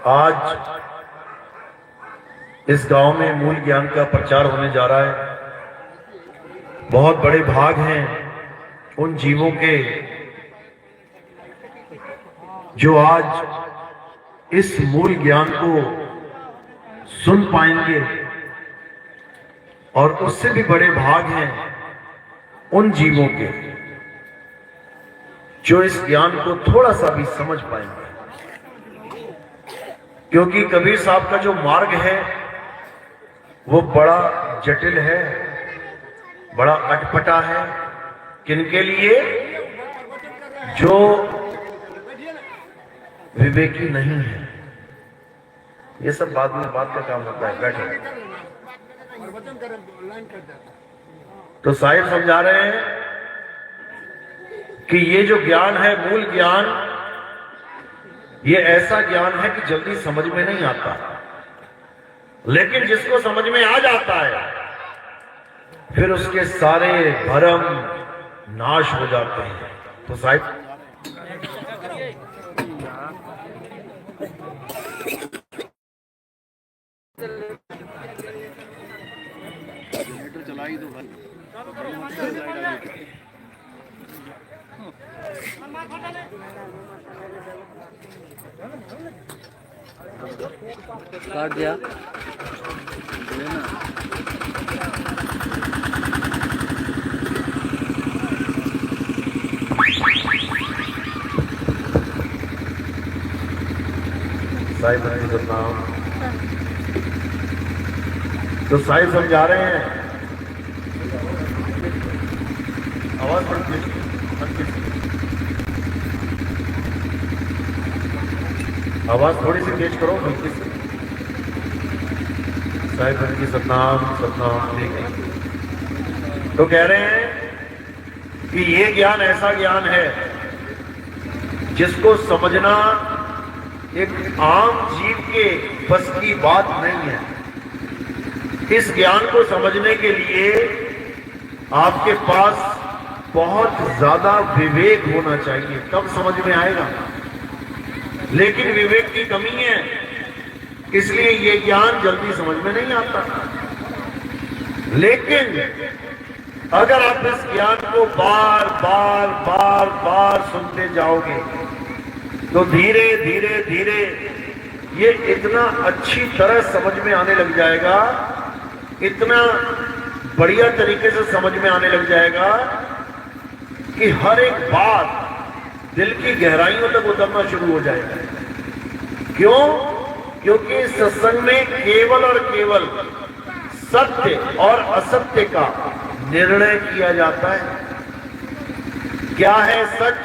आज इस गांव में मूल ज्ञान का प्रचार होने जा रहा है। बहुत बड़े भाग हैं उन जीवों के जो आज इस मूल ज्ञान को सुन पाएंगे, और उससे भी बड़े भाग हैं उन जीवों के जो इस ज्ञान को थोड़ा सा भी समझ पाएंगे। क्योंकि कबीर साहब का जो मार्ग है वो बड़ा जटिल है, बड़ा अटपटा है। किनके लिए? जो विवेकी नहीं है। ये सब बाद में बात का काम होता है। बैठो। तो साहिब समझा रहे हैं कि ये जो ज्ञान है, मूल ज्ञान, ये ऐसा ज्ञान है कि जल्दी समझ में नहीं आता, लेकिन जिसको समझ में आ जाता है फिर उसके सारे भरम नाश हो जाते हैं। तो साहिब चला ही दो भाई। काट दिया साहिब तो साहिब समझा रहे हैं। आवाज आवाज थोड़ी सी तेज करो हल्की से। साहिब की सतनाम सतनाम। ठीक है। तो कह रहे हैं कि ये ज्ञान ऐसा ज्ञान है जिसको समझना एक आम जीव के बस की बात नहीं है। इस ज्ञान को समझने के लिए आपके पास बहुत ज्यादा विवेक होना चाहिए, तब समझ में आएगा। लेकिन विवेक की कमी है, इसलिए ये ज्ञान जल्दी समझ में नहीं आता। लेकिन अगर आप इस ज्ञान को बार बार बार बार सुनते जाओगे तो धीरे धीरे धीरे ये इतना अच्छी तरह समझ में आने लग जाएगा, इतना बढ़िया तरीके से समझ में आने लग जाएगा कि हर एक बात दिल की गहराइयों तक उतरना शुरू हो जाएगा। क्यों? क्योंकि सत्संग में केवल और केवल सत्य और असत्य का निर्णय किया जाता है। क्या है सच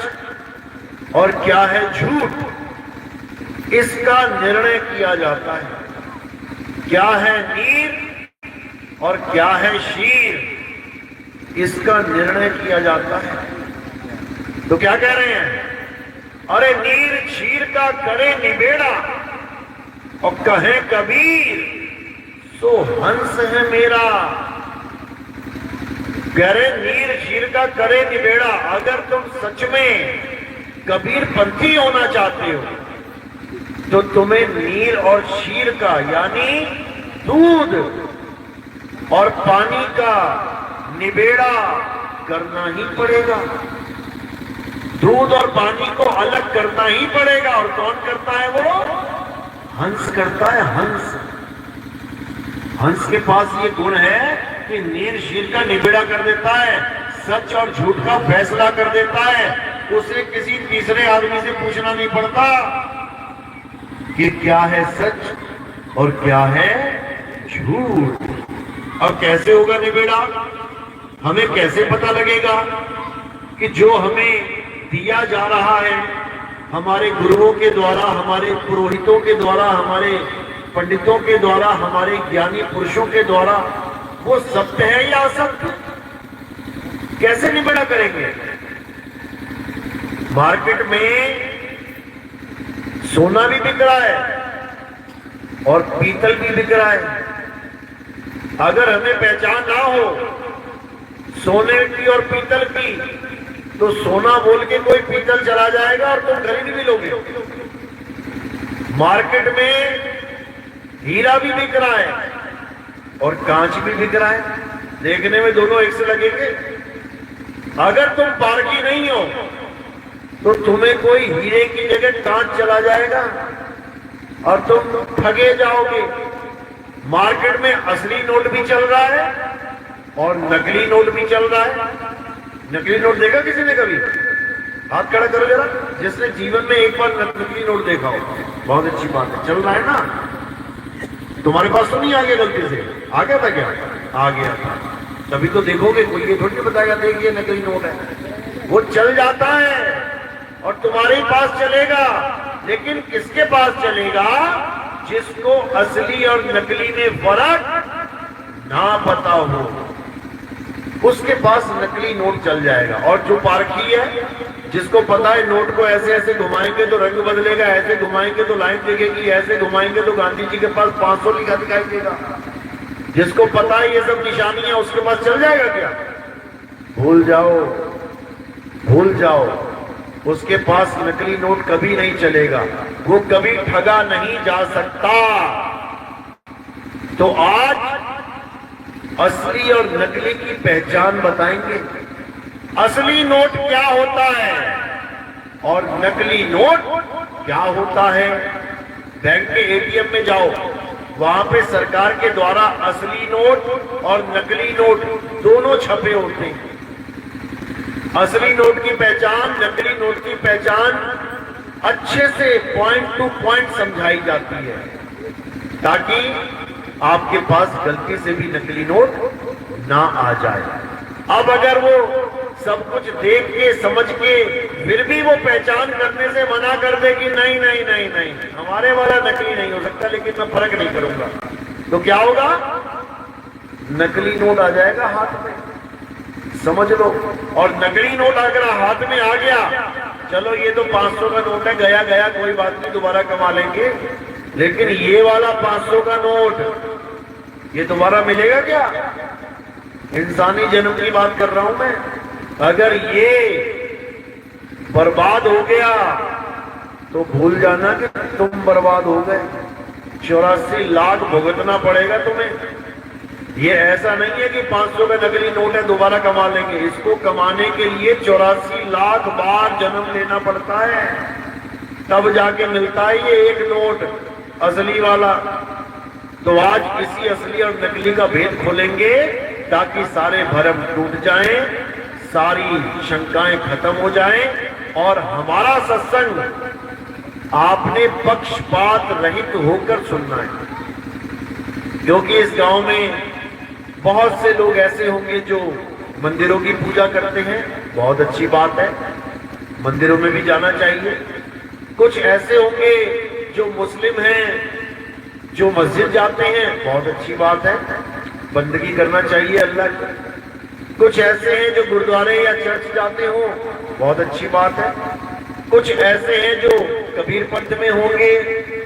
और क्या है झूठ, इसका निर्णय किया जाता है। क्या है नीर और क्या है शीर, इसका निर्णय किया जाता है। तो क्या कह रहे हैं? अरे नीर शीर का करे निबेड़ा, और कहे कबीर सो हंस है मेरा। कह रहे नीर शीर का करे निबेड़ा। अगर तुम सच में कबीर पंथी होना चाहते हो तो तुम्हें नीर और शीर का यानी दूध और पानी का निबेड़ा करना ही पड़ेगा। दूध और पानी को अलग करना ही पड़ेगा। और कौन करता है? वो हंस करता है। हंस हंस के पास ये गुण है कि नीर शीर का निबेड़ा कर देता है, सच और झूठ का फैसला कर देता है। उसे किसी तीसरे आदमी से पूछना नहीं पड़ता कि क्या है सच और क्या है झूठ। अब कैसे होगा निबेड़ा? हमें कैसे पता लगेगा कि जो हमें दिया जा रहा है हमारे गुरुओं के द्वारा, हमारे पुरोहितों के द्वारा, हमारे पंडितों के द्वारा, हमारे ज्ञानी पुरुषों के द्वारा, वो सत्य है या असत्य? कैसे निबेड़ा करेंगे? मार्केट में सोना भी बिक रहा है और पीतल भी बिक रहा है। अगर हमें पहचान ना हो सोने की और पीतल की, तो सोना बोल के कोई पीतल चला जाएगा और तुम खरीद भी लोगे। मार्केट में हीरा भी बिक रहा है और कांच भी बिक रहा है, देखने में दोनों एक से लगेंगे। अगर तुम पारखी नहीं हो तो तुम्हें कोई हीरे की जगह कांच चला जाएगा और तुम ठगे जाओगे। मार्केट में असली नोट भी चल रहा है और नकली नोट भी चल रहा है। नकली नोट देखा किसी ने कभी? हाथ खड़ा करो जरा, जिसने जीवन में एक बार नकली नोट देखा हो। बहुत अच्छी बात है, चल रहा है ना। तुम्हारे पास तो नहीं आ गया गलती से? आ गया था क्या? आ गया था, तभी तो देखोगे। कोई ये थोड़ी बताएगा देखिए नकली नोट है, वो चल जाता है और तुम्हारे ही पास चलेगा। लेकिन किसके पास चलेगा? जिसको असली और नकली में फर्क ना पता हो, उसके पास नकली नोट चल जाएगा। और जो पारखी है, जिसको पता है नोट को ऐसे ऐसे घुमाएंगे तो रंग बदलेगा, ऐसे घुमाएंगे तो लाइन दिखेगी, ऐसे घुमाएंगे तो गांधी जी के पास 500 लिखा दिखाई देगा, जिसको पता है ये सब निशानियां, उसके पास चल जाएगा क्या? भूल जाओ, भूल जाओ। उसके पास नकली नोट कभी नहीं चलेगा, वो कभी ठगा नहीं जा सकता। तो आज असली और नकली की पहचान बताएंगे। असली नोट क्या होता है और नकली नोट क्या होता है। बैंक के एटीएम में जाओ, वहां पे सरकार के द्वारा असली नोट और नकली नोट दोनों छपे होते हैं। असली नोट की पहचान, नकली नोट की पहचान अच्छे से पॉइंट टू पॉइंट समझाई जाती है, ताकि आपके पास गलती से भी नकली नोट ना आ जाए। अब अगर वो सब कुछ देख के समझ के फिर भी वो पहचान करने से मना कर दे कि नहीं नहीं नहीं नहीं, हमारे वाला नकली नहीं हो सकता, लेकिन मैं फर्क नहीं करूंगा, तो क्या होगा? नकली नोट आ जाएगा हाथ में, समझ लो। और नकली नोट अगर हाथ में आ गया, चलो ये तो 500 का नोट है, गया गया, कोई बात नहीं, दोबारा कमा लेंगे। लेकिन ये वाला 500 का नोट ये दोबारा मिलेगा क्या? इंसानी जन्म की बात कर रहा हूं मैं। अगर ये बर्बाद हो गया तो भूल जाना कि तुम बर्बाद हो गए। 84 लाख भुगतना पड़ेगा तुम्हें। ये ऐसा नहीं है कि 500 का नकली नोट है दोबारा कमा लेंगे। इसको कमाने के लिए 84 लाख बार जन्म लेना पड़ता है, तब जाके मिलता है ये एक नोट असली वाला। तो आज इसी असली और नकली का भेद खोलेंगे, ताकि सारे भ्रम टूट जाएं, सारी शंकाएं खत्म हो जाएं और हमारा सत्संग आपने पक्षपात रहित होकर सुनना है। क्योंकि इस गांव में बहुत से लोग ऐसे होंगे जो मंदिरों की पूजा करते हैं, बहुत अच्छी बात है, मंदिरों में भी जाना चाहिए। कुछ ऐसे होंगे जो मुस्लिम हैं, जो मस्जिद जाते हैं, बहुत अच्छी बात है, बंदगी करना चाहिए अल्लाह की। कुछ ऐसे हैं जो गुरुद्वारे या चर्च जाते हो, बहुत अच्छी बात है। कुछ ऐसे हैं जो कबीर पंथ में होंगे,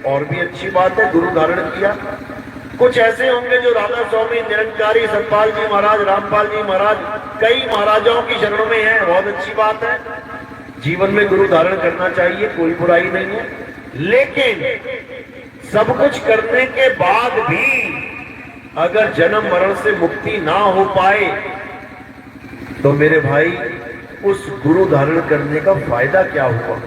और भी अच्छी बात है, गुरु धारण किया। कुछ ऐसे होंगे जो राधा स्वामी, निरंकारी, सतपाल जी महाराज, रामपाल जी महाराज, कई महाराजाओं की शरण में है, बहुत अच्छी बात है। जीवन में गुरु धारण करना चाहिए, कोई बुराई नहीं है। लेकिन सब कुछ करने के बाद भी अगर जन्म मरण से मुक्ति ना हो पाए, तो मेरे भाई उस गुरु धारण करने का फायदा क्या हुआ?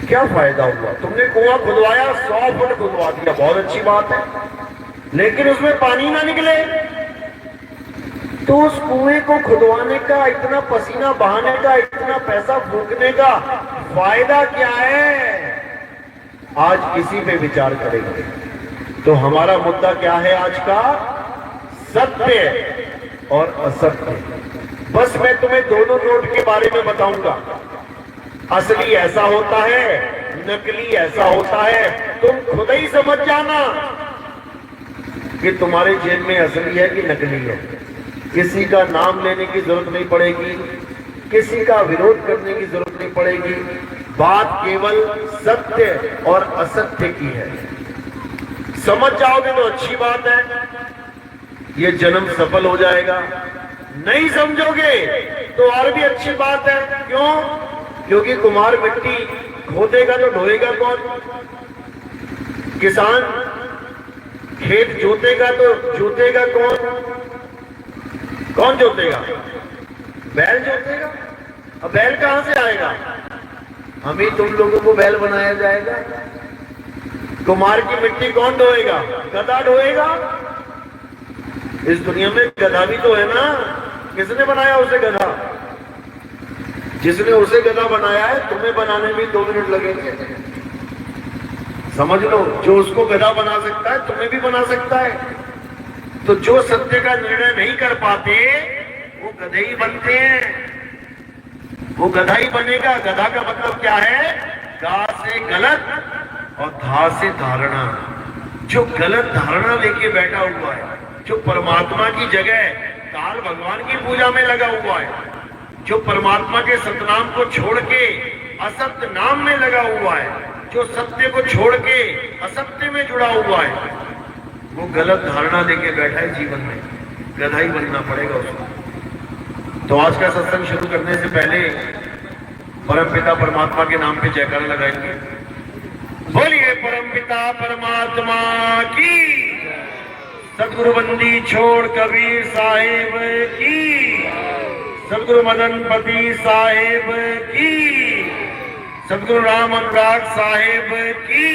क्या फायदा हुआ? तुमने कुआं खुदवाया, 100 फुट खुदवा दिया, बहुत अच्छी बात है, लेकिन उसमें पानी ना निकले, तो उस कुएं को खुदवाने का, इतना पसीना बहाने का, इतना पैसा फूकने का फायदा क्या है? आज इसी पे विचार करेंगे। तो हमारा मुद्दा क्या है आज का? सत्य और असत्य। बस मैं तुम्हें दोनों नोट के बारे में बताऊंगा। असली ऐसा होता है, नकली ऐसा होता है। तुम खुद ही समझ जाना कि तुम्हारे जेब में असली है कि नकली है। किसी का नाम लेने की जरूरत नहीं पड़ेगी, किसी का विरोध करने की जरूरत नहीं पड़ेगी। बात केवल सत्य और असत्य की है। समझ जाओगे तो अच्छी बात है, ये जन्म सफल हो जाएगा। नहीं समझोगे तो और भी अच्छी बात है। क्यों? क्योंकि कुम्हार मिट्टी खोदेगा तो ढोएगा कौन? किसान खेत जोतेगा तो जोतेगा कौन? कौन जोतेगा? बैल जोतेगा। अब बैल कहां से आएगा? हम ही तुम लोगों को बैल बनाया जाएगा। कुमार की मिट्टी कौन ढोएगा? गधा ढोएगा। इस दुनिया में गधा भी तो है ना। किसने बनाया उसे गधा? जिसने उसे गधा बनाया है, तुम्हें बनाने में 2 मिनट लगेंगे। समझ लो, जो उसको गधा बना सकता है तुम्हें भी बना सकता है। तो जो सत्य का निर्णय नहीं कर पाते वो गधे ही बनते हैं। वो गधा ही बनेगा। गधा का मतलब क्या है? गा से गलत और धा से धारणा। जो गलत धारणा लेके बैठा हुआ है, जो परमात्मा की जगह काल भगवान की पूजा में लगा हुआ है, जो परमात्मा के सतनाम को छोड़ के असत्य नाम में लगा हुआ है, जो सत्य को छोड़ के असत्य में जुड़ा हुआ है, वो गलत धारणा लेके बैठा है जीवन में। गधा ही बनना पड़ेगा उसको। तो आज का सत्संग शुरू करने से पहले परमपिता परमात्मा के नाम पे जयकारा लगाएंगे। बोलिए परमपिता परमात्मा की। सदगुरु बंदी छोड़ कबीर साहिब की। सदगुरु मदनपति साहिब की। सदगुरु राम अनुराग साहिब की।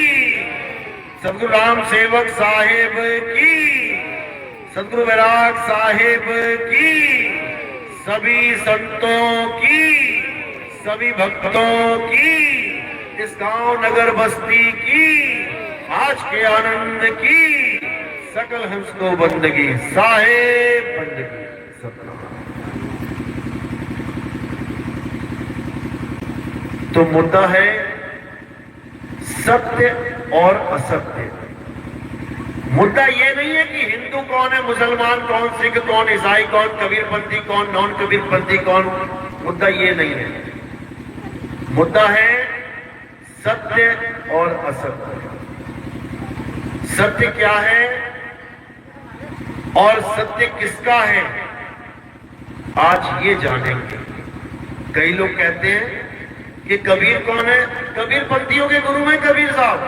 सदगुरु राम सेवक साहिब की। सदगुरु वैराग साहिब की। सभी संतों की, सभी भक्तों की, इस गांव नगर बस्ती की, आज के आनंद की, सकल हंस को बंदगी साहेब बंदगी सतनाम। तो मुद्दा है सत्य और असत्य। मुद्दा ये नहीं है कि हिंदू कौन है, मुसलमान कौन, सिख कौन, ईसाई कौन, कबीरपंथी कौन, नॉन कबीरपंथी कौन। मुद्दा ये नहीं है। मुद्दा है सत्य और असत्य। सत्य क्या है और सत्य किसका है, आज ये जानेंगे। कई लोग कहते हैं कि कबीर कौन है? कबीरपंथियों के गुरु हैं कबीर साहब।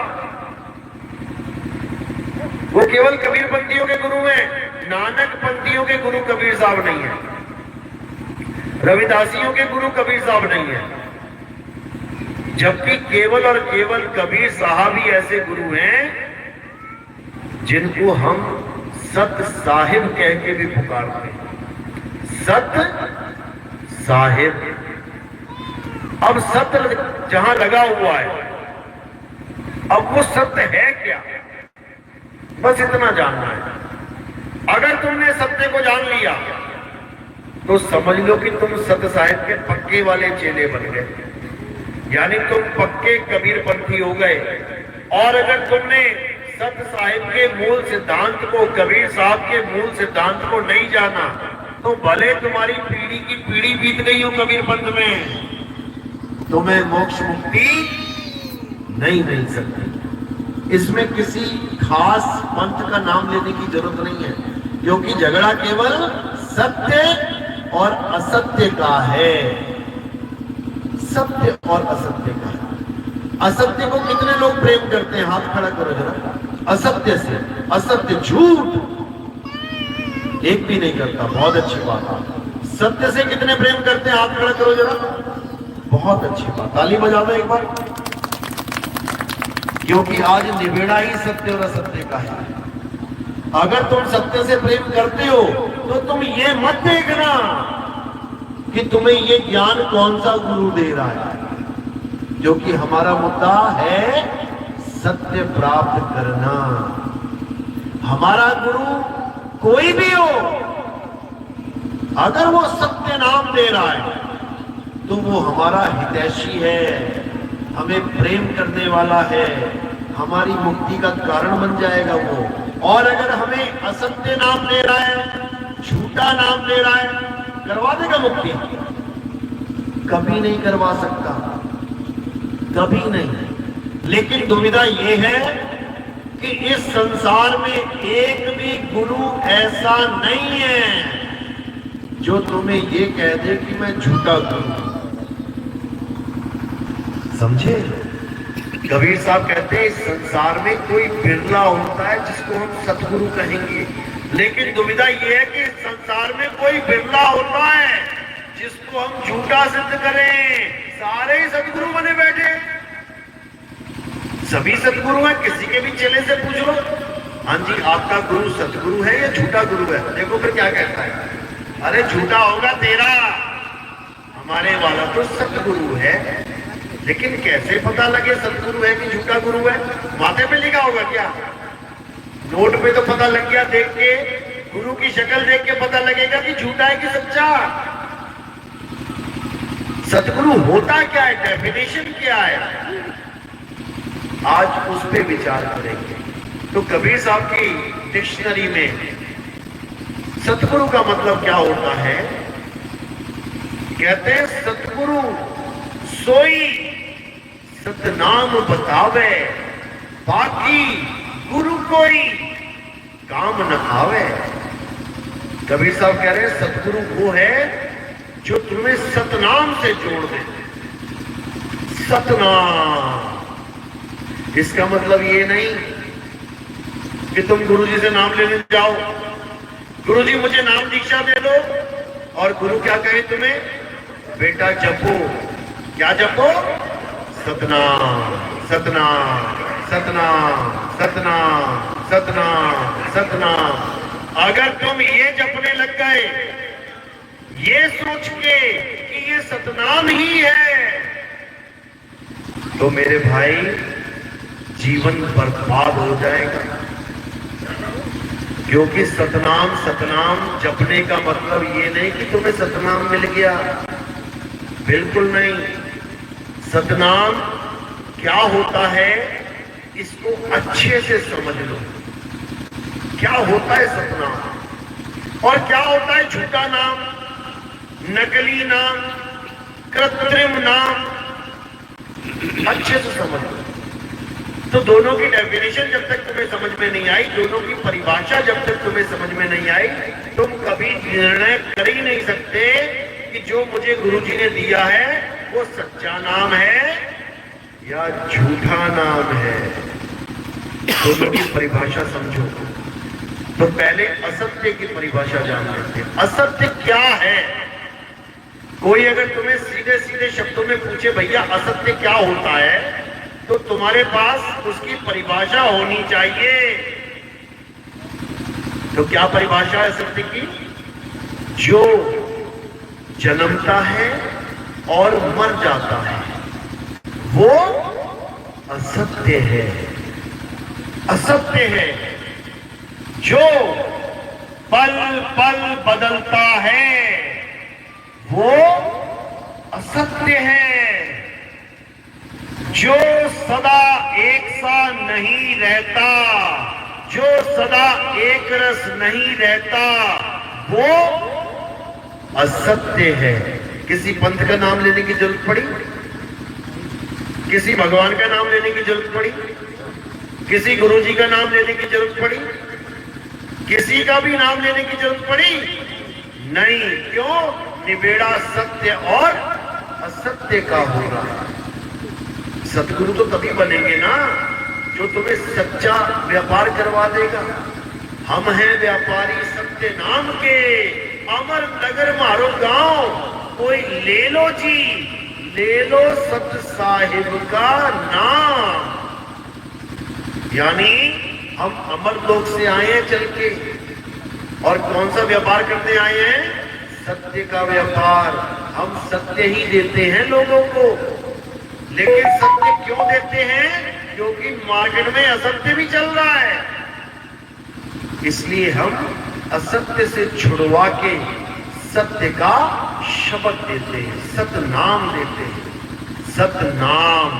वो केवल कबीरपंथियों के गुरु हैं, नानक पंथियों के गुरु कबीर साहब नहीं है। रविदासियों के गुरु कबीर साहब नहीं है। जबकि केवल और केवल कबीर साहब ही ऐसे गुरु हैं जिनको हम सत साहिब कह के भी पुकारते हैं। सत साहिब। अब सत्य जहां लगा हुआ है, अब वो सत्य है क्या, बस इतना जानना है। अगर तुमने सत्य को जान लिया तो समझ लो कि तुम सत्य साहिब के पक्के वाले चेले बन गए, यानी तुम पक्के कबीरपंथी हो गए। और अगर तुमने सत्य साहिब के मूल सिद्धांत को, कबीर साहब के मूल सिद्धांत को नहीं जाना, तो भले तुम्हारी पीढ़ी की पीढ़ी बीत गई हो कबीरपंथ में, तुम्हें मोक्ष मुक्ति नहीं मिल सकती। इसमें किसी खास पंथ का नाम लेने की जरूरत नहीं है, क्योंकि झगड़ा केवल सत्य और असत्य का है। सत्य और असत्य का है। असत्य को कितने लोग प्रेम करते हैं? हाथ खड़ा करो जरा। असत्य से, असत्य झूठ एक भी नहीं करता, बहुत अच्छी बात है। सत्य से कितने प्रेम करते हैं? हाथ खड़ा करो जरा। बहुत अच्छी बात, ताली बजा दो एक बार, क्योंकि आज निबेड़ा ही सत्य और असत्य का है। अगर तुम सत्य से प्रेम करते हो तो तुम ये मत देखना कि तुम्हें ये ज्ञान कौन सा गुरु दे रहा है, जो कि हमारा मुद्दा है सत्य प्राप्त करना। हमारा गुरु कोई भी हो, अगर वो सत्य नाम दे रहा है तो वो हमारा हितैषी है, हमें प्रेम करने वाला है, हमारी मुक्ति का कारण बन जाएगा वो। और अगर हमें असत्य नाम दे रहा है, झूठा नाम दे रहा है, करवा देगा मुक्ति? कभी नहीं करवा सकता, कभी नहीं। लेकिन दुविधा ये है कि इस संसार में एक भी गुरु ऐसा नहीं है जो तुम्हें ये कह दे कि मैं झूठा गुरु। समझे? कबीर साहब कहते हैं इस संसार में कोई बिरला होता है जिसको हम सतगुरु कहेंगे, लेकिन दुविधा यह है कि इस संसार में कोई बिरला होता है जिसको हम झूठा सिद्ध करें। सारे ही सतगुरु बने बैठे, सभी सतगुरु हैं। किसी के भी चेले से पूछ लो, हाँ जी आपका गुरु सतगुरु है या झूठा गुरु है, देखो फिर क्या कहता है, अरे झूठा होगा तेरा, हमारे वाला तो सतगुरु है। लेकिन कैसे पता लगे सतगुरु है कि झूठा गुरु है? माथे पे लिखा होगा क्या? नोट पे तो पता लग गया, देख के गुरु की शक्ल देख के पता लगेगा कि झूठा है कि सच्चा। सतगुरु होता क्या है, डेफिनेशन क्या है, आज उस पे विचार करेंगे। तो कबीर साहब की डिक्शनरी में सतगुरु का मतलब क्या होता है? कहते हैं सतगुरु सोई सतनाम बतावे, बाकी गुरु कोई काम न आवे। कबीर साहब कह रहे हैं सतगुरु वो है जो तुम्हें सतनाम से जोड़ दे। सतनाम, इसका मतलब ये नहीं कि तुम गुरुजी से नाम लेने जाओ, गुरुजी मुझे नाम दीक्षा दे दो, और गुरु क्या कहे तुम्हें, बेटा जपो, क्या जपो, सतनाम सतनाम सतनाम सतनाम सतनाम सतनाम। अगर तुम ये जपने लग गए ये सोच के कि ये सतनाम ही है, तो मेरे भाई जीवन बर्बाद हो जाएगा। क्योंकि सतनाम सतनाम जपने का मतलब ये नहीं कि तुम्हें सतनाम मिल गया, बिल्कुल नहीं। सतनाम क्या होता है इसको अच्छे से समझ लो। क्या होता है सतनाम और क्या होता है झूठा नाम, नकली नाम, कृत्रिम नाम, अच्छे से समझ लो। तो दोनों की डेफिनेशन जब तक तुम्हें समझ में नहीं आई, दोनों की परिभाषा जब तक तुम्हें समझ में नहीं आई, तुम कभी निर्णय कर ही नहीं सकते कि जो मुझे गुरुजी ने दिया है वो सच्चा नाम है या झूठा नाम है। दोनों की परिभाषा समझो। तो पहले असत्य की परिभाषा जान लेते हैं। असत्य क्या है? कोई अगर तुम्हें सीधे सीधे शब्दों में पूछे भैया असत्य क्या होता है, तो तुम्हारे पास उसकी परिभाषा होनी चाहिए। तो क्या परिभाषा है सत्य की? जो जन्मता है और मर जाता है वो असत्य है। असत्य है। जो पल पल बदलता है वो असत्य है। जो सदा एक सा नहीं रहता, जो सदा एक रस नहीं रहता वो असत्य है। किसी पंथ का नाम लेने की जरूरत पड़ी? किसी भगवान का नाम लेने की जरूरत पड़ी? किसी गुरुजी का नाम लेने की जरूरत पड़ी? किसी का भी नाम लेने की जरूरत पड़ी? नहीं। क्यों? निबेड़ा सत्य और असत्य का हो रहा है। सतगुरु तो तभी बनेंगे ना जो तुम्हें सच्चा व्यापार करवा देगा। हम हैं व्यापारी सत्य नाम के, अमर नगर मारो गांव, कोई ले लो जी, ले लो सत साहिब का नाम। यानी हम अमर लोक से आए हैं चल के, और कौन सा व्यापार करने आए हैं? सत्य का व्यापार। हम सत्य ही देते हैं लोगों को, लेकिन सत्य क्यों देते हैं? क्योंकि मार्केट में असत्य भी चल रहा है। इसलिए हम असत्य से छुड़वा के सत्य का शब्द देते हैं, सतनाम देते हैं। सतनाम,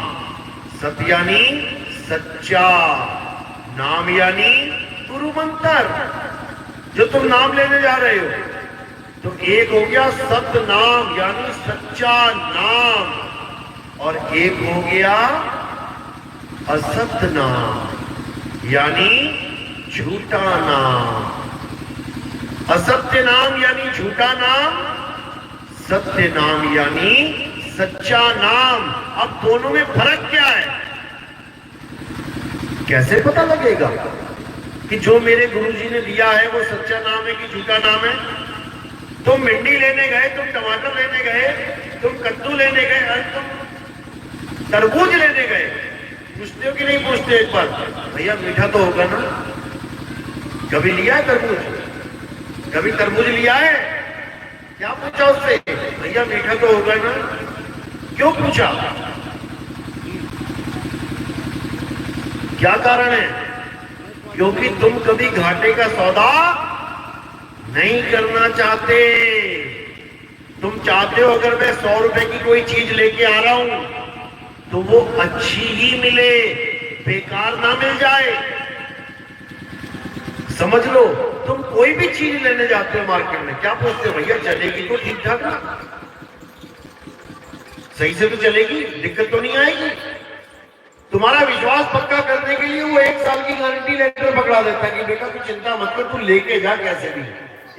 सत्य यानी सच्चा, नाम यानी गुरु मंत्र। जो तुम नाम लेने जा रहे हो तो एक हो गया सतनाम यानी सच्चा नाम, और एक हो गया असत नाम यानी झूठा नाम। असत्य नाम यानी झूठा नाम, सत्य नाम यानी सच्चा नाम। अब दोनों में फर्क क्या है? कैसे पता लगेगा कि जो मेरे गुरुजी ने दिया है वो सच्चा नाम है कि झूठा नाम है? तुम भिंडी लेने गए, तुम टमाटर लेने गए, तुम कद्दू लेने गए, और तुम तरबूज लेने गए, पूछते हो कि नहीं पूछते एक बार, भैया मीठा तो होगा ना? कभी लिया है तरबूज? कभी तरबूज लिया है? क्या पूछा उससे? भैया मीठा तो होगा ना? क्यों पूछा? क्या कारण है? क्योंकि तुम कभी घाटे का सौदा नहीं करना चाहते। तुम चाहते हो अगर मैं 100 रुपए की कोई चीज लेके आ रहा हूं तो वो अच्छी ही मिले, बेकार ना मिल जाए। समझ लो, तुम कोई भी चीज लेने जाते हो मार्केट में, क्या पूछते हो? भैया चलेगी तो ठीक ठाक ना, सही से तो चलेगी, दिक्कत तो नहीं आएगी? तुम्हारा विश्वास पक्का करने के लिए वो 1 साल की गारंटी लेटर पकड़ा देता है कि बेटा तू चिंता मत कर, तू लेके जा, कैसे भी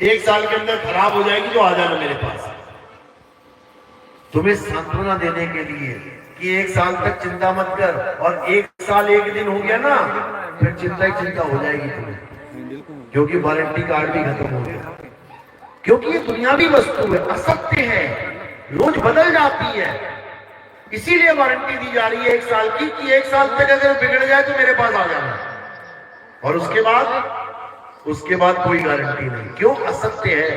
1 साल के अंदर खराब हो जाएगी तो आ जाना मेरे पास। तुम्हें सांत्वना देने के लिए कि 1 साल तक चिंता मत कर, और 1 साल 1 दिन हो गया ना, फिर चिंता ही चिंता हो जाएगी तुम्हें, क्योंकि वारंटी कार्ड भी खत्म हो गया। क्योंकि ये दुनियावी वस्तु है, असत्य है, रोज बदल जाती है, इसीलिए वारंटी दी जा रही है 1 साल की कि 1 साल तक अगर बिगड़ जाए तो मेरे पास आ जाना, और उसके बाद कोई गारंटी नहीं। क्यों? असत्य है।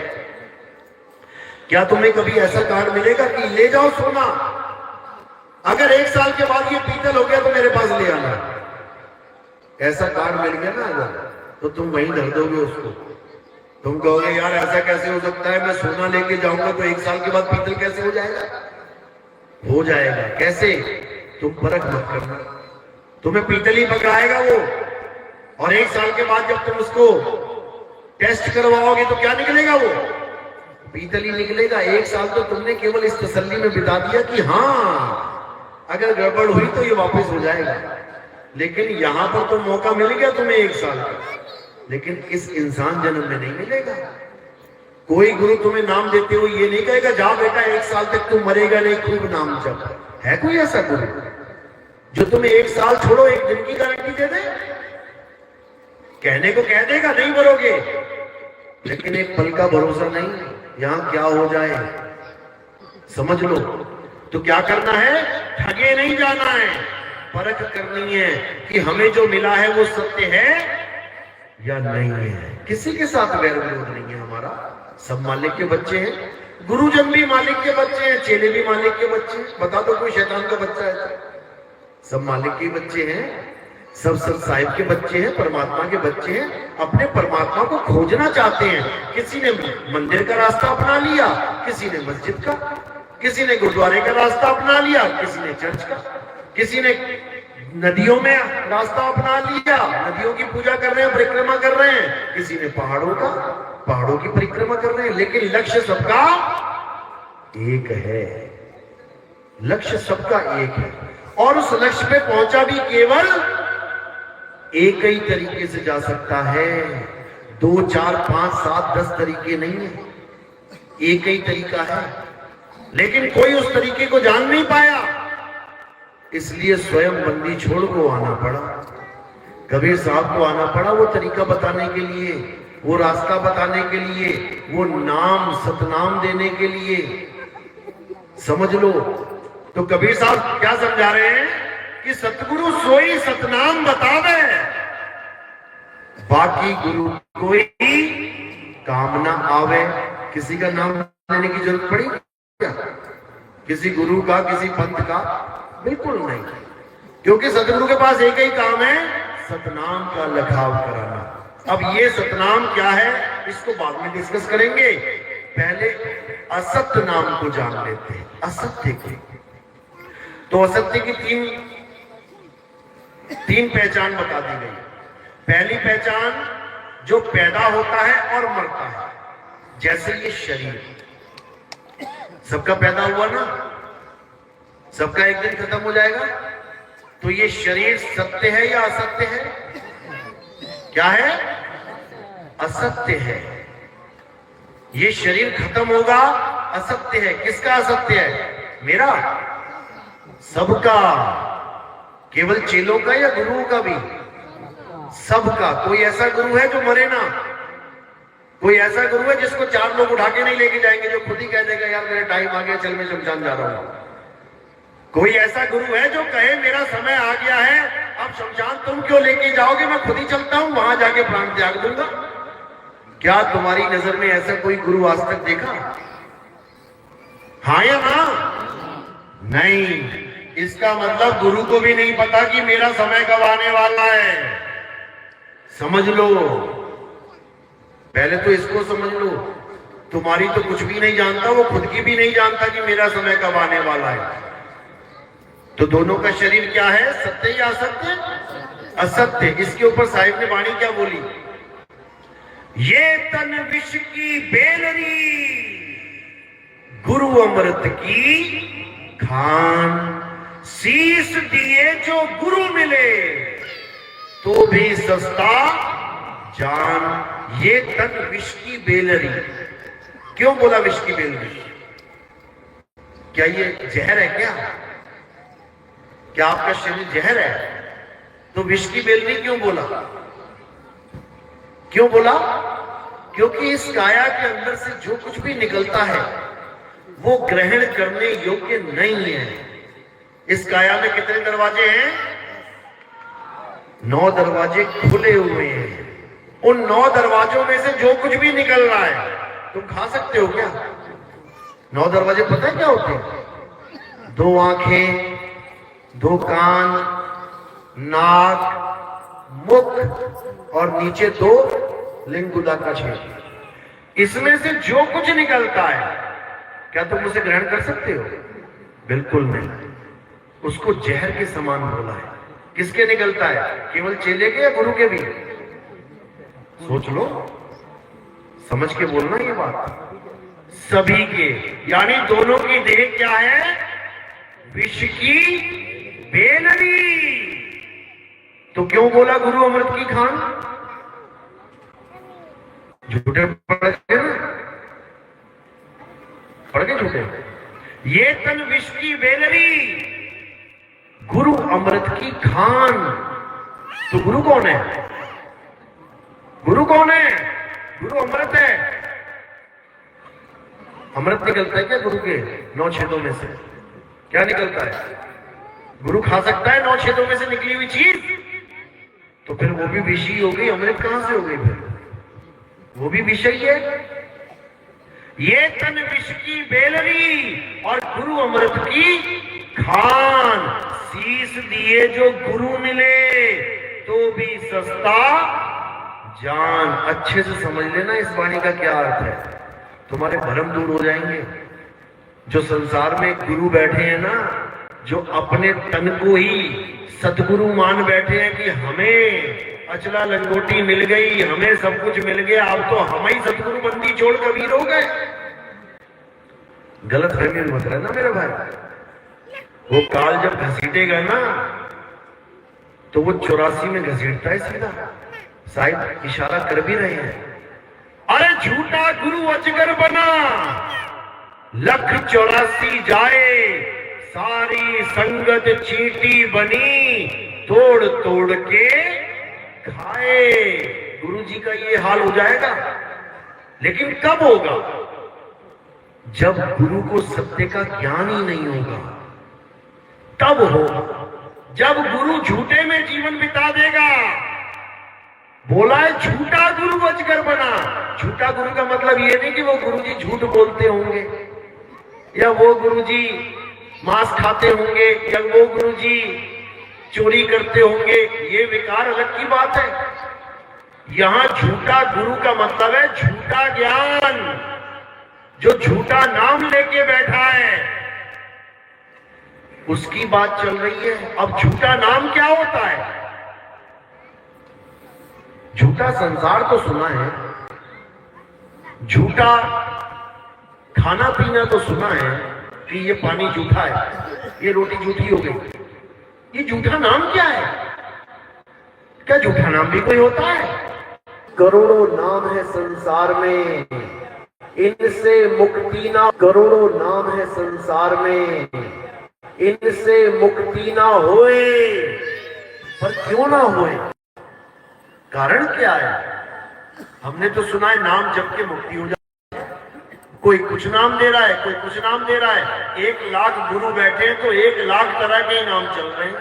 क्या तुम्हें कभी ऐसा कार्ड मिलेगा कि ले जाओ सोना, अगर 1 साल के बाद ये पीतल हो गया तो मेरे पास ले आना? ऐसा कार्ड मिल गया ना अगर, तो तुम वहीं धर दोगे उसको। तुम कहोगे यार ऐसा कैसे हो सकता है, मैं सोना लेके जाऊंगा तो 1 साल के बाद पीतल कैसे हो जाएगा? हो जाएगा। कैसे? तुम परख मत करना, तुम्हें पीतल ही पकड़ाएगा वो, और 1 साल के बाद जब तुम उसको टेस्ट करवाओगे तो क्या निकलेगा? वो पीतल ही निकलेगा। 1 साल तो तुमने केवल इस तसल्ली में बिता दिया कि हाँ अगर गड़बड़ हुई तो ये वापस हो जाएगा, लेकिन यहां पर तो मौका मिल गया तुम्हें 1 साल का, लेकिन इस इंसान जन्म में नहीं मिलेगा। कोई गुरु तुम्हें नाम देते हो ये नहीं कहेगा जा बेटा 1 साल तक तू मरेगा नहीं, खूब नाम जप। है कोई ऐसा गुरु जो तुम्हें 1 साल छोड़ो 1 दिन की गारंटी दे दे? कहने को कह देगा नहीं मरोगे, लेकिन 1 पल का भरोसा नहीं, यहां क्या हो जाए समझ लो। तो क्या करना है? ठगे नहीं जाना है, परख करनी है कि हमें जो मिला है वो सत्य है या नहीं है। किसी के साथ वैर विरोध नहीं है हमारा, सब मालिक के बच्चे हैं, गुरुजन भी मालिक के बच्चे हैं, चेले भी मालिक के बच्चे हैं। बता दो कोई शैतान का बच्चा है? सब मालिक के बच्चे हैं, सब साहिब के बच्चे हैं, परमात्मा के बच्चे हैं, अपने परमात्मा को खोजना चाहते हैं। किसी ने मंदिर का रास्ता अपना लिया, किसी ने मस्जिद का, किसी ने गुरुद्वारे का रास्ता अपना लिया, किसी ने चर्च का, किसी ने नदियों में रास्ता अपना लिया, नदियों की पूजा कर रहे हैं, परिक्रमा कर रहे हैं, किसी ने पहाड़ों की परिक्रमा कर रहे हैं, लेकिन लक्ष्य सबका एक है। लक्ष्य सबका एक है, और उस लक्ष्य पे पहुंचा भी केवल एक ही तरीके से जा सकता है। 2, 4, 5, 7, 10 तरीके नहीं है, एक ही तरीका है, लेकिन कोई उस तरीके को जान नहीं पाया, इसलिए स्वयं बंदी छोड़ को आना पड़ा। कबीर साहब को आना पड़ा वो तरीका बताने के लिए, वो रास्ता बताने के लिए, वो नाम सतनाम देने के लिए। समझ लो। तो कबीर साहब क्या समझा रहे हैं कि सतगुरु सोई सतनाम बतावे, बाकी गुरु कोई काम ना आवे। किसी का नाम लेने की जरूरत पड़ी क्या? किसी गुरु का, किसी पंथ का? बिल्कुल नहीं, क्योंकि सतगुरु के पास एक ही काम है, सतनाम का लखाव कराना। अब ये सतनाम क्या है इसको बाद में डिस्कस करेंगे, पहले असत्य नाम को जान लेते हैं। असत्य की तो असत्य की तीन पहचान बता दी गई। पहली पहचान जो पैदा होता है और मरता है, जैसे ये शरीर सबका पैदा हुआ ना, सबका एक दिन खत्म हो जाएगा। तो ये शरीर सत्य है या असत्य है? क्या है? असत्य है। ये शरीर खत्म होगा, असत्य है। किसका असत्य है? मेरा? सबका? केवल चेलों का या गुरुओं का भी? सबका। कोई ऐसा गुरु है जो मरे ना? कोई ऐसा गुरु है जिसको 4 लोग उठा के नहीं लेके जाएंगे, जो खुद ही कह देगा यार मेरा टाइम आ गया, चल मैं शमशान जा रहा हूं? कोई ऐसा गुरु है जो कहे मेरा समय आ गया है, अब शमशान तुम क्यों लेके जाओगे, मैं खुद ही चलता हूं, वहां जाके प्राण त्याग दूंगा? क्या तुम्हारी नजर में ऐसा कोई गुरु आज तक देखा? हाँ या ना? नहीं। इसका मतलब गुरु को भी नहीं पता कि मेरा समय कब आने वाला है। समझ लो, पहले तो इसको समझ लो। तुम्हारी तो कुछ भी नहीं जानता, वो खुद की भी नहीं जानता कि मेरा समय कब आने वाला है। तो दोनों का शरीर क्या है, सत्य या असत्य? असत्य। इसके ऊपर साहिब ने वाणी क्या बोली? ये तन विष की बेलरी, गुरु अमृत की खान, शीश दिए जो गुरु मिले तो भी सस्ता जान। ये तन विष की बेलरी। क्यों बोला विष की बेलरी? क्या ये जहर है क्या? क्या आपका शरीर जहर है? तो विष की बेलरी क्यों बोला? क्यों बोला? क्योंकि इस काया के अंदर से जो कुछ भी निकलता है वो ग्रहण करने योग्य नहीं है। इस काया में कितने दरवाजे हैं? 9 दरवाजे खुले हुए हैं। उन 9 दरवाजों में से जो कुछ भी निकल रहा है तुम खा सकते हो क्या? 9 दरवाजे पता है क्या होते हैं? 2 आंखें, 2 कान, नाक, मुख और नीचे 2 लिंगुदा का छेद। इसमें से जो कुछ निकलता है क्या तुम उसे ग्रहण कर सकते हो? बिल्कुल नहीं। उसको जहर के समान बोला है। किसके निकलता है? केवल चेले के या गुरु के भी? सोच लो, समझ के बोलना ये बात। सभी के, यानी दोनों की देह क्या है? विष की बेलरी। तो क्यों बोला गुरु अमृत की खान? झूठे पड़ गए ना? पड़ गए झूठे। ये तन विष की बेलरी, गुरु अमृत की खान। तो गुरु कौन है? गुरु कौन है? गुरु अमृत है। अमृत निकलता है क्या गुरु के 9 छेदों में से? क्या निकलता है? गुरु खा सकता है 9 छेदों में से निकली हुई चीज? तो फिर वो भी विषय हो गई, अमृत कहां से हो गई? फिर वो भी विषय है। ये तन विष की बेलरी और गुरु अमृत की खान, शीश दिए जो गुरु मिले तो भी सस्ता जान। अच्छे से समझ लेना इस वाणी का क्या अर्थ है, तुम्हारे भ्रम दूर हो जाएंगे। जो संसार में गुरु बैठे हैं ना, जो अपने तन को ही सतगुरु मान बैठे हैं कि हमें अचला लंगोटी मिल गई, हमें सब कुछ मिल गया, अब तो हम ही सतगुरु बंदी छोड़ कबीर हो गए। गलत फहमी मत रहना मेरा भाई। वो काल जब घसीटेगा ना तो वो 84 में घसीटता है सीधा। साहिब इशारा कर भी रहे हैं। अरे झूठा गुरु अजगर बना, 184 जाए, सारी संगत चींटी बनी, तोड़ तोड़ के खाए। गुरु जी का ये हाल हो जाएगा। लेकिन कब होगा? जब गुरु को सत्य का ज्ञान ही नहीं होगा तब होगा। जब गुरु झूठे में जीवन बिता देगा। बोला है झूठा गुरु अजगर बना। झूठा गुरु का मतलब ये नहीं कि वो गुरु जी झूठ बोलते होंगे, या वो गुरु जी मांस खाते होंगे, या वो गुरु जी चोरी करते होंगे। ये विकार अलग की बात है। यहां झूठा गुरु का मतलब है झूठा ज्ञान, जो झूठा नाम लेके बैठा है उसकी बात चल रही है। अब झूठा नाम क्या होता है? झूठा संसार तो सुना है, झूठा खाना पीना तो सुना है कि ये पानी झूठा है, ये रोटी झूठी हो गई। ये झूठा नाम क्या है? क्या झूठा नाम भी कोई होता है? करोड़ों नाम है संसार में, इनसे मुक्ति ना। करोड़ों नाम है संसार में, इनसे मुक्ति ना होए। पर क्यों ना होए? कारण क्या है? हमने तो सुना है नाम जप के मुक्ति हो जाए, कोई कुछ नाम दे रहा है, कोई कुछ नाम दे रहा है। 1,00,000 गुरु बैठे हैं तो 1,00,000 तरह के ही नाम चल रहे हैं।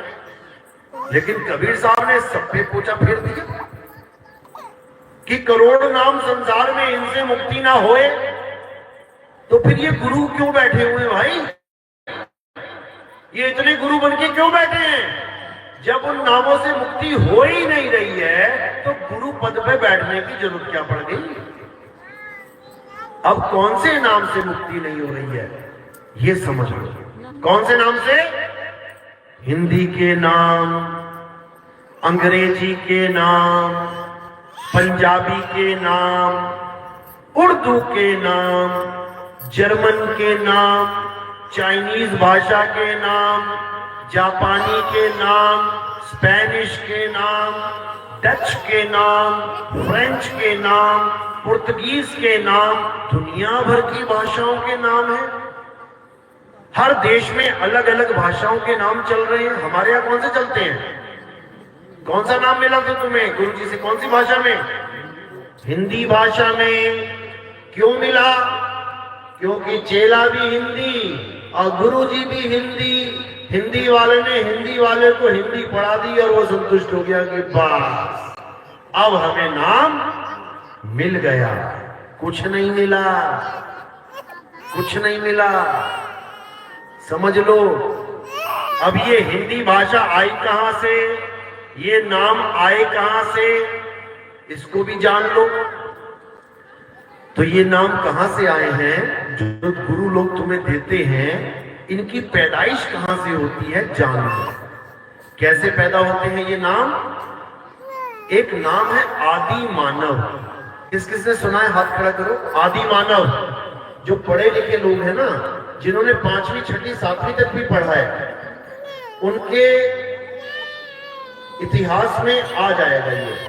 लेकिन कबीर साहब ने सब पे पोछा फेर दिया कि करोड़ नाम संसार में, इनसे मुक्ति ना होए तो फिर ये गुरु क्यों बैठे हुए भाई? ये इतने गुरु बनके क्यों बैठे हैं? जब उन नामों से मुक्ति हो ही नहीं रही है तो गुरु पद पे बैठने की जरूरत क्या पड़ गई? अब कौन से नाम से मुक्ति नहीं हो रही है ये समझ लो। कौन से नाम से? हिंदी के नाम, अंग्रेजी के नाम, पंजाबी के नाम, उर्दू के नाम, जर्मन के नाम, चाइनीज भाषा के नाम, जापानी के नाम, स्पेनिश के नाम, डच के नाम, फ्रेंच के नाम, पुर्तगीज के नाम, दुनिया भर की भाषाओं के नाम है। हर देश में अलग अलग भाषाओं के नाम चल रहे हैं। हमारे यहाँ कौन से चलते हैं? कौन सा नाम मिला था तुम्हें गुरु जी से? कौन सी भाषा में? हिंदी भाषा में। क्यों मिला? क्योंकि चेला भी हिंदी और गुरु जी भी हिंदी। हिंदी वाले ने हिंदी वाले को हिंदी पढ़ा दी और वो संतुष्ट हो गया कि बस अब हमें नाम मिल गया। कुछ नहीं मिला, कुछ नहीं मिला। समझ लो, अब ये हिंदी भाषा आई कहां से, ये नाम आए कहां से, इसको भी जान लो। तो ये नाम कहां से आए हैं जो गुरु लोग तुम्हें देते हैं? इनकी पैदाइश कहां से होती है जान लो। कैसे पैदा होते हैं ये नाम? एक नाम है आदि मानव। किस किसने सुना है? हाथ खड़ा करो। आदि मानव। जो पढ़े लिखे लोग हैं ना, जिन्होंने 5वीं 6वीं 7वीं तक भी पढ़ा है, उनके इतिहास में आ जाएगा ये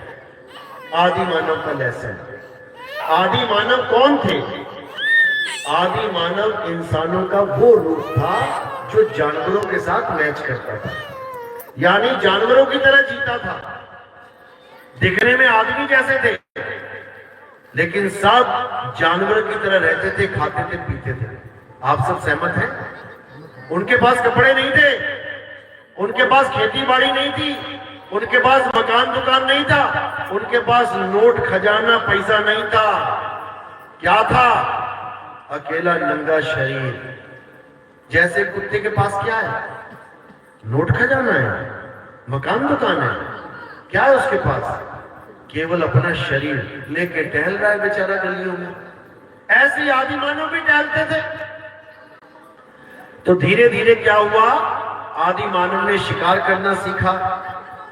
आदि मानव का लेसन। आदि मानव कौन थे? आदि मानव इंसानों का वो रूप था जो जानवरों के साथ मैच करता था, यानी जानवरों की तरह जीता था। दिखने में आदमी जैसे थे लेकिन सब जानवर की तरह रहते थे, खाते थे, पीते थे। आप सब सहमत हैं? उनके पास कपड़े नहीं थे, उनके पास खेती बाड़ी नहीं थी, उनके पास मकान दुकान नहीं था, उनके पास नोट खजाना पैसा नहीं था। क्या था? अकेला नंगा शरीर। जैसे कुत्ते के पास क्या है? नोट खजाना है, मकान दुकान है, क्या है उसके पास? केवल अपना शरीर लेके टहल रहा है बेचारा गलियों में। ऐसे आदि मानव भी टहलते थे। तो धीरे धीरे क्या हुआ? आदि मानव ने शिकार करना सीखा।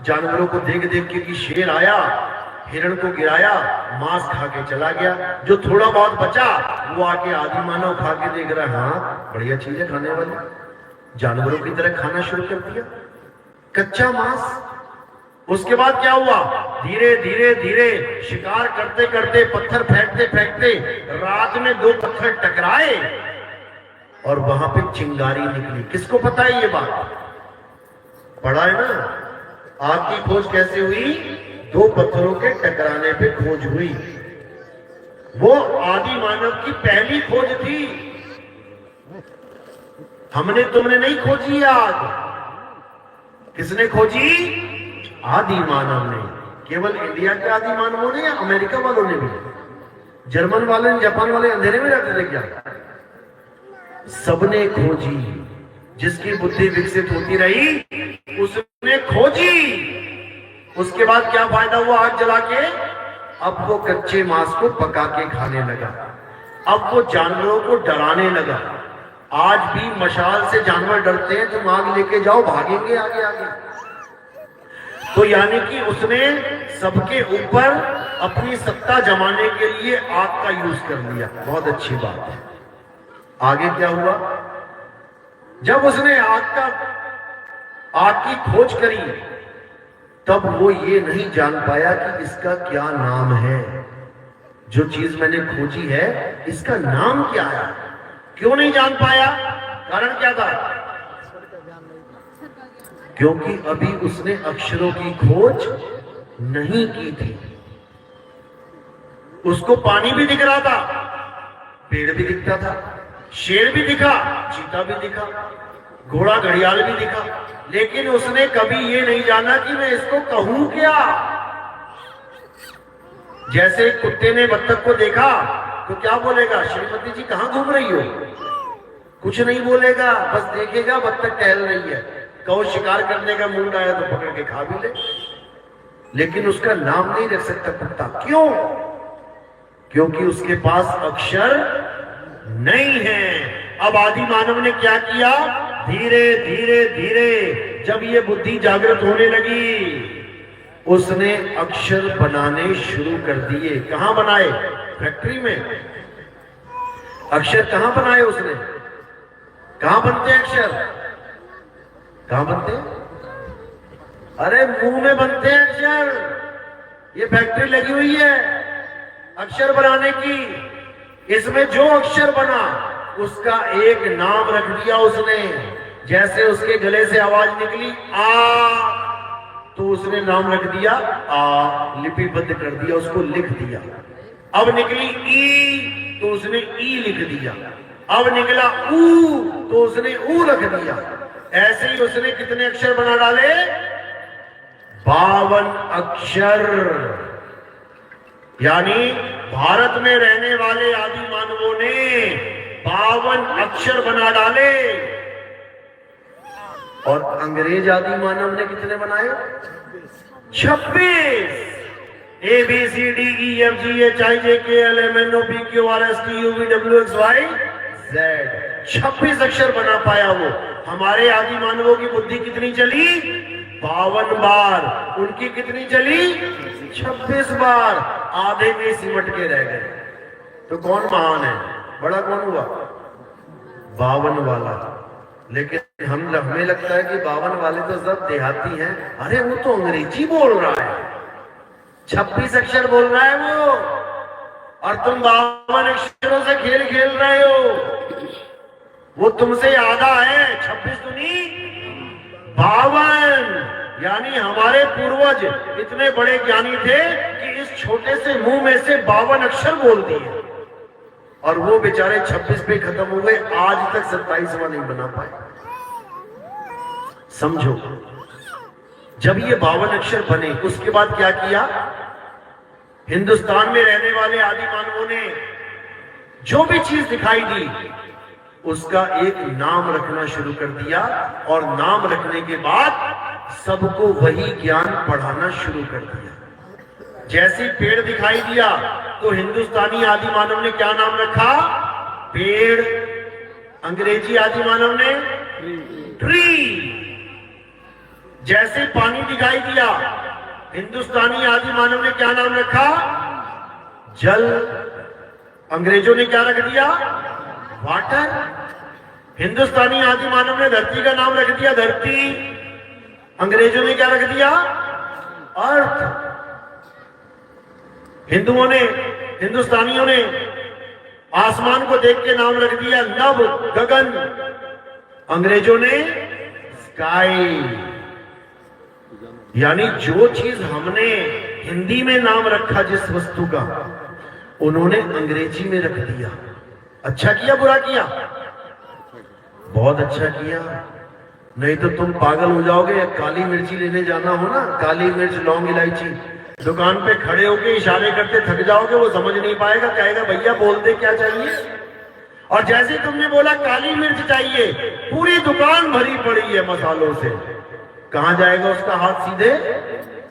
जानवरों को देख देख के कि शेर आया, हिरण को गिराया, मांस खा के चला गया। जो थोड़ा बहुत बचा वो आके आदि मानव खा के देख रहा, हाँ बढ़िया चीज है खाने वाली। जानवरों की तरह खाना शुरू कर दिया, कच्चा मांस। उसके बाद क्या हुआ? धीरे धीरे धीरे शिकार करते करते, पत्थर फेंकते फेंकते रात में 2 पत्थर टकराए और वहां पे चिंगारी निकली। किसको पता है ये बात? पढ़ा है ना? आग की खोज कैसे हुई? 2 पत्थरों के टकराने पे खोज हुई। वो आदि मानव की पहली खोज थी। हमने तुमने नहीं खोजी आग। किसने खोजी? आदि मानव ने। केवल इंडिया के आदि मानवों ने या अमेरिका वालों ने भी? जर्मन वाले, जापान वाले अंधेरे में रहते थे क्या? सबने खोजी। जिसकी बुद्धि विकसित होती रही उसने खोजी। उसके बाद क्या फायदा हुआ आग जला के? अब वो कच्चे मांस को पका के खाने लगा। अब वो जानवरों को डराने लगा। आज भी मशाल से जानवर डरते हैं, तुम आग लेके जाओ भागेंगे आगे आगे। तो यानी कि उसने सबके ऊपर अपनी सत्ता जमाने के लिए आग का यूज कर लिया। बहुत अच्छी बात है। आगे क्या हुआ? जब उसने आग की खोज करी तब वो ये नहीं जान पाया कि इसका क्या नाम है। जो चीज मैंने खोजी है इसका नाम क्या है? क्यों नहीं जान पाया? कारण क्या था? क्योंकि अभी उसने अक्षरों की खोज नहीं की थी। उसको पानी भी दिख रहा था, पेड़ भी दिखता था, शेर भी दिखा, चीता भी दिखा, घोड़ा घड़ियाल भी दिखा, लेकिन उसने कभी ये नहीं जाना कि मैं इसको कहूं क्या। जैसे कुत्ते ने बत्तख को देखा तो क्या बोलेगा, श्रीमती जी कहां घूम रही हो? कुछ नहीं बोलेगा, बस देखेगा बत्तख टहल रही है। कहो शिकार करने का मूड आया तो पकड़ के खा भी ले, लेकिन उसका नाम नहीं रख सकता कुत्ता। क्यों? क्योंकि उसके पास अक्षर नहीं है। अब आदि मानव ने क्या किया, धीरे धीरे धीरे जब ये बुद्धि जागृत होने लगी, उसने अक्षर बनाने शुरू कर दिए। कहां बनाए? फैक्ट्री में। अक्षर कहां बनाए उसने? कहां बनते अक्षर? कहां बनते? अरे मुंह में बनते हैं अक्षर। ये फैक्ट्री लगी हुई है अक्षर बनाने की। इसमें जो अक्षर बना उसका एक नाम रख दिया उसने। जैसे उसके गले से आवाज निकली आ, तो उसने नाम रख दिया आ, लिपिबद्ध कर दिया, उसको लिख दिया। अब निकली ई, तो उसने ई लिख दिया। अब निकला ऊ, तो उसने ऊ रख दिया। ऐसे ही उसने कितने अक्षर बना डाले? 52 अक्षर। यानी भारत में रहने वाले आदि मानवों ने 52 अक्षर बना डाले। और अंग्रेज आदि मानव ने कितने बनाए? 26। A B C D E F G H I J K L M N O P Q R S T U V W X Y Z. 26 अक्षर बना पाया वो। हमारे आदि मानवों की बुद्धि कितनी चली? 52 बार। उनकी कितनी चली? 26 बार। आधे में सिमट के रह गए। तो कौन महान है? बड़ा कौन हुआ? 52 वाला। लेकिन हमें लगता है कि 52 वाले तो सब देहाती हैं। अरे वो तो अंग्रेजी बोल रहा है, 26 अक्षर बोल रहा है वो, और तुम 52 अक्षरों से खेल खेल रहे हो। वो तुमसे आधा है, 26 तो नहीं 52। यानी हमारे पूर्वज इतने बड़े ज्ञानी थे कि इस छोटे से मुंह में से 52 अक्षर बोल दिए, और वो बेचारे 26 पे खत्म हो गए। आज तक 27वां नहीं बना पाए। समझो, जब ये 52 अक्षर बने उसके बाद क्या किया? हिंदुस्तान में रहने वाले आदि मानवों ने जो भी चीज दिखाई दी उसका एक नाम रखना शुरू कर दिया, और नाम रखने के बाद सबको वही ज्ञान पढ़ाना शुरू कर दिया। जैसे पेड़ दिखाई दिया तो हिंदुस्तानी आदि मानव ने क्या नाम रखा? पेड़। अंग्रेजी आदि मानव ने ट्री। जैसे पानी दिखाई दिया हिंदुस्तानी आदि मानव ने क्या नाम रखा? जल। अंग्रेजों ने क्या रख दिया? वाटर। हिंदुस्तानी आदि मानव ने धरती का नाम रख दिया धरती। अंग्रेजों ने क्या रख दिया? अर्थ। हिंदुस्तानियों ने आसमान को देख के नाम रख दिया नभ, गगन। अंग्रेजों ने स्काई। यानी जो चीज हमने हिंदी में नाम रखा जिस वस्तु का, उन्होंने अंग्रेजी में रख दिया। अच्छा किया बुरा किया? बहुत अच्छा किया। नहीं तो तुम पागल हो जाओगे। काली मिर्ची लेने जाना हो ना, काली मिर्च, लौंग, इलायची, दुकान पे खड़े होके इशारे करते थक जाओगे। वो समझ नहीं पाएगा, कहेगा भैया बोल दे क्या चाहिए। और जैसे तुमने बोला काली मिर्च चाहिए, पूरी दुकान भरी पड़ी है मसालों से, कहां जाएगा उसका हाथ? सीधे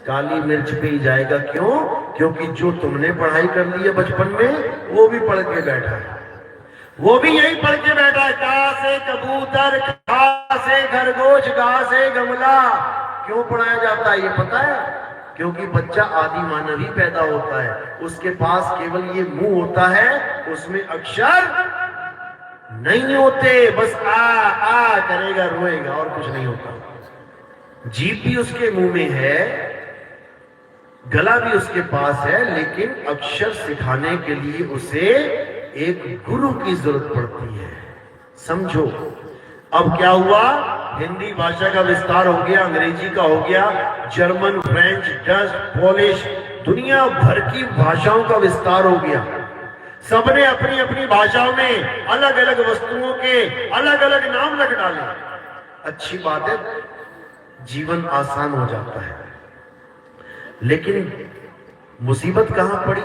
काली मिर्च पे ही जाएगा। क्यों? क्योंकि जो तुमने पढ़ाई कर ली है बचपन में, वो भी पढ़ के बैठा है। वो भी यही पढ़ के बैठा है, का से कबूतर, खा से खरगोश, गा से गमला। क्यों पढ़ाया जाता है ये पता है? क्योंकि बच्चा आदि मानव ही पैदा होता है, उसके पास केवल ये मुंह होता है, उसमें अक्षर नहीं होते। बस आ करेगा, रोएगा, और कुछ नहीं होता। जीभ भी उसके मुंह में है, गला भी उसके पास है, लेकिन अक्षर सिखाने के लिए उसे एक गुरु की जरूरत पड़ती है। समझो, अब क्या हुआ? हिंदी भाषा का विस्तार हो गया, अंग्रेजी का हो गया, जर्मन, फ्रेंच, डच, पोलिश, दुनिया भर की भाषाओं का विस्तार हो गया। सबने अपनी अपनी भाषाओं में अलग अलग वस्तुओं के अलग अलग नाम रख डाले। अच्छी बात है, जीवन आसान हो जाता है। लेकिन मुसीबत कहां पड़ी?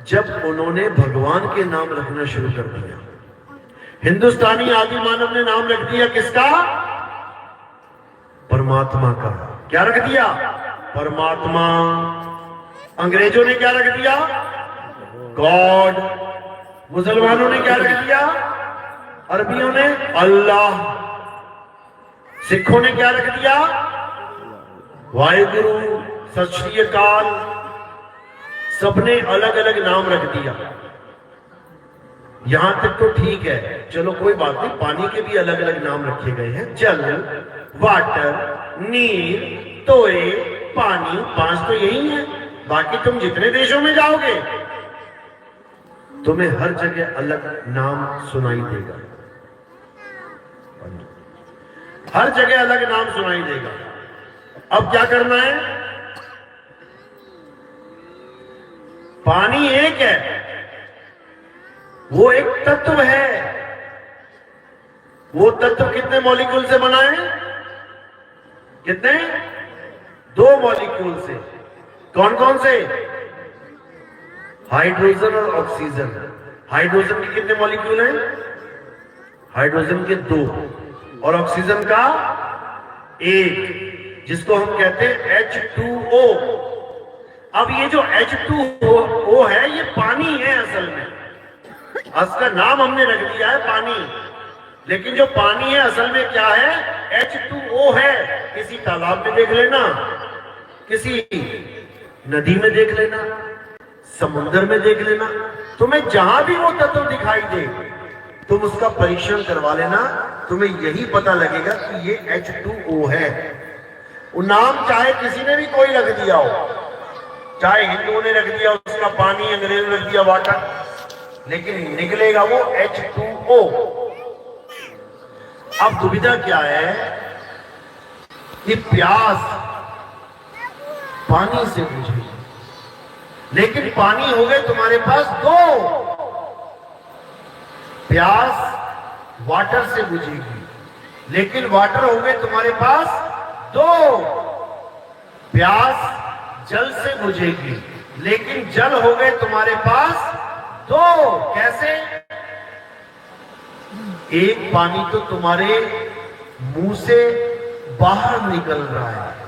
जब उन्होंने भगवान के नाम रखना शुरू कर दिया। हिंदुस्तानी आदि मानव ने नाम रख दिया किसका? परमात्मा का। क्या रख दिया? परमात्मा। अंग्रेजों ने क्या रख दिया? गॉड। मुसलमानों ने क्या रख दिया? अरबियों ने अल्लाह। सिखों ने क्या रख दिया? वाहिगुरु, सत श्री अकाल। सबने अलग अलग नाम रख दिया। यहां तक तो ठीक है, चलो कोई बात नहीं, पानी के भी अलग अलग नाम रखे गए हैं। जल, वाटर, नीर, तोए, पानी, 5 तो यही है। बाकी तुम जितने देशों में जाओगे तुम्हें हर जगह अलग नाम सुनाई देगा, हर जगह अलग नाम सुनाई देगा। अब क्या करना है? पानी एक है, वो एक तत्व है। वो तत्व कितने मॉलिक्यूल से बना है? कितने? 2 मॉलिक्यूल से। कौन कौन से? हाइड्रोजन और ऑक्सीजन। हाइड्रोजन के कितने मॉलिक्यूल हैं? हाइड्रोजन के 2 और ऑक्सीजन का 1, जिसको हम कहते हैं H2O। अब ये जो H2O है, ये पानी है असल में। इसका नाम हमने रख दिया है पानी, लेकिन जो पानी है असल में क्या है? H2O है। किसी तालाब में देख लेना, किसी नदी में देख लेना, समुद्र में देख लेना, तुम्हें जहां भी वो तत्व दिखाई दे तुम उसका परीक्षण करवा लेना, तुम्हें यही पता लगेगा कि ये H2O है। वो नाम चाहे किसी ने भी कोई रख दिया हो, चाहे हिंदुओं ने रख दिया उसका पानी, अंग्रेजों ने रख दिया वाटर, लेकिन निकलेगा वो H2O। अब दुविधा क्या है कि प्यास पानी से बुझेगी, लेकिन पानी हो गए तुम्हारे पास 2। प्यास वाटर से बुझेगी, लेकिन वाटर हो गए तुम्हारे पास 2। प्यास जल से बुझेगी, लेकिन जल हो गए तुम्हारे पास 2। कैसे? एक पानी तो तुम्हारे मुंह से बाहर निकल रहा है,